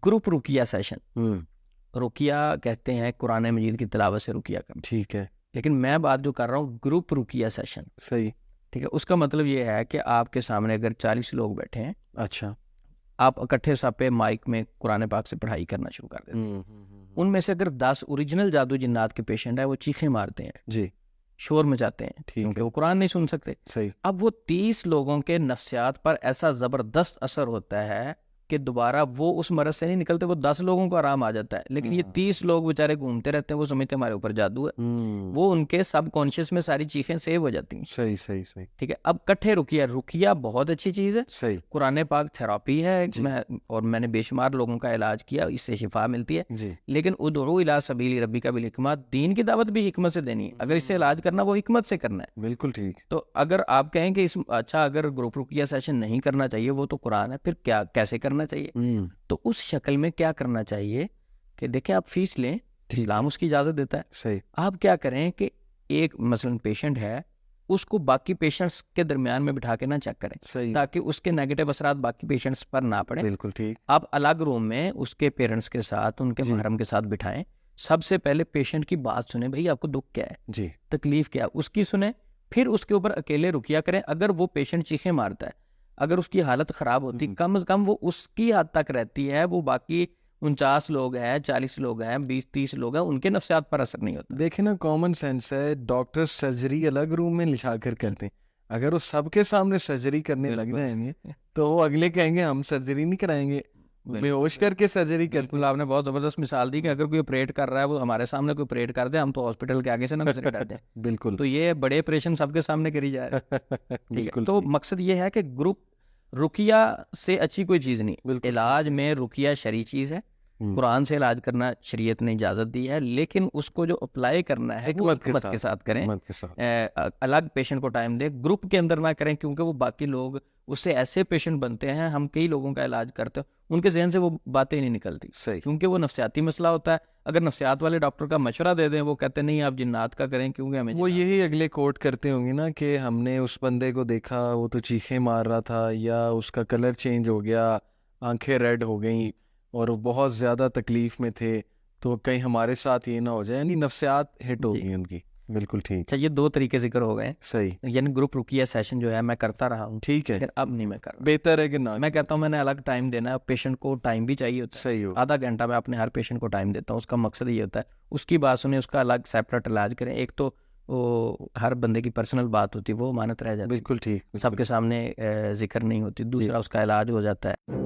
Group Ruqaiya session, Ruqaiya کہتے ہیں قرآن مجید کی تلاوت سے رقیہ کرنا، ٹھیک ہے، لیکن میں بات جو کر رہا ہوں گروپ رقیہ سیشن، صحیح، ٹھیک ہے. اس کا مطلب یہ ہے کہ آپ کے سامنے اگر 40 لوگ بیٹھے ہیں، اچھا، آپ اکٹھے سب پہ مائک میں قرآن پاک سے پڑھائی کرنا شروع کر دیتے ہیں. ان میں سے اگر 10 اوریجنل جادو جنات کے پیشنٹ ہیں، وہ چیخیں مارتے ہیں، جی، شور مچاتے ہیں کیونکہ وہ قرآن نہیں سن سکتے. صحیح، اب وہ 30 لوگوں کے نفسیات پر ایسا زبردست اثر ہوتا ہے کہ دوبارہ وہ اس مرض سے نہیں نکلتے، وہ 10 لوگوں کو آرام آ جاتا ہے، لیکن یہ 30 لوگ بیچارے گھومتے رہتے ہیں، وہ سمجھتے ہیں ہمارے اوپر جادو ہے، وہ ان کے سب کانشیس میں ساری چیزیں سیو ہو جاتی ہیں. صحیح صحیح صحیح، ٹھیک ہے. اب کٹھے رقیہ بہت اچھی چیز ہے، صحیح، قرآن پاک تھراپی ہے، اور میں نے بے شمار لوگوں کا علاج کیا، اس سے شفا ملتی ہے. جی، لیکن ادعو الی سبیل ربک بالحکمت، دین کی دعوت بھی حکمت سے دینی ہے. اگر اس سے علاج کرنا وہ حکمت سے کرنا ہے. بالکل ٹھیک، تو اگر آپ کہیں کہ اچھا اگر گروپ رقیہ سیشن نہیں کرنا چاہیے، وہ تو قرآن ہے، پھر کیا کیسے کرنا چاہیے؟ تو اس شکل میں کیا کرنا چاہیے کہ دیکھیں آپ فیس لیں، اسلام اس کی اجازت دیتا ہے. صحیح، آپ کیا کریں کہ ایک مثلا پیشنٹ ہے، اس کو باقی پیشنٹس کے درمیان میں بٹھا کے نہ چیک کریں، صحیح، تاکہ اس کے نیگیٹو اثرات باقی پیشنٹس پر نہ پڑیں. بالکل ٹھیک، آپ الگ روم میں اس کے پیرنٹس کے ساتھ، ان کے محرم کے ساتھ بٹھائیں. سب سے پہلے پیشنٹ کی بات سنیں، بھئی آپ کو دکھ کیا ہے، جی، تکلیف کیا ہے، اس کی سنیں. پھر اس کے اوپر اکیلے رقیہ کریں. اگر وہ پیشنٹ چیخیں مارتا ہے، اگر اس کی حالت خراب ہوتی، کم از کم وہ اس کی حد تک رہتی ہے، وہ باقی 49 لوگ ہیں، 40 لوگ ہیں، 20-30 لوگ ہیں، ان کے نفسیات پر اثر نہیں ہوتا. دیکھیں نا، کامن سینس ہے، ڈاکٹر سرجری الگ روم میں لچھا کر کرتے ہیں. اگر وہ سب کے سامنے سرجری کرنے لگ جائیں گے تو وہ اگلے کہیں گے ہم سرجری نہیں کرائیں گے، بے ہوش کر کے سرجری کرتے. بالکل، آپ نے بہت زبردست مثال دی کہ اگر کوئی آپریٹ کر رہا ہے، وہ ہمارے سامنے کوئی آپریٹ کر دے، ہم تو ہاسپٹل کے آگے سے نہ گزر کر دیں. بالکل، تو یہ بڑے آپریشن سب کے سامنے کری جا رہے ہیں. بالکل، تو مقصد یہ ہے کہ گروپ رقیہ سے اچھی کوئی چیز نہیں. علاج میں رقیہ شرعی چیز ہے، قرآن سے علاج کرنا شریعت نے اجازت دی ہے، لیکن اس کو جو اپلائی کرنا ہے وہ حکمت کے ساتھ کریں. الگ پیشنٹ کو ٹائم دیں، گروپ کے اندر نہ کریں، کیونکہ وہ باقی لوگ اس سے ایسے پیشنٹ بنتے ہیں. ہم کئی لوگوں کا علاج کرتے ہیں، ان کے ذہن سے وہ باتیں نہیں نکلتی، کیونکہ وہ نفسیاتی مسئلہ ہوتا ہے. اگر نفسیات والے ڈاکٹر کا مشورہ دے دیں، وہ کہتے ہیں نہیں آپ جنات کا کریں، کیونکہ ہمیں وہ یہی اگلے کوٹ کرتے ہوں گے نا کہ ہم نے اس بندے کو دیکھا، وہ تو چیخیں مار رہا تھا، یا اس کا کلر چینج ہو گیا، آنکھیں ریڈ ہو گئیں اور وہ بہت زیادہ تکلیف میں تھے، تو کہیں ہمارے ساتھ یہ نہ ہو جائے. یعنی نفسیات ہٹ ہو گئی ان کی. بالکل ٹھیک. اچھا، یہ 2 طریقے ذکر ہو گئے. صحیح، یعنی گروپ رقیہ سیشن جو ہے میں کرتا رہا ہوں، ٹھیک ہے، لیکن اب نہیں میں کر رہا. بہتر ہے کہ نہ. میں کہتا ہوں میں نے الگ ٹائم دینا ہے، پیشنٹ کو ٹائم بھی چاہیے ہوتا ہے. صحیح ہو. آدھا گھنٹہ میں اپنے ہر پیشنٹ کو ٹائم دیتا ہوں. اس کا مقصد یہ ہوتا ہے اس کی بات سنیں، اس کا الگ سیپریٹ علاج کریں. ایک تو وہ ہر بندے کی پرسنل بات ہوتی ہے، وہ امانت رہ جاتی ہے، بالکل ٹھیک، سب کے سامنے ذکر نہیں ہوتی. دوسرا اس کا علاج ہو جاتا ہے.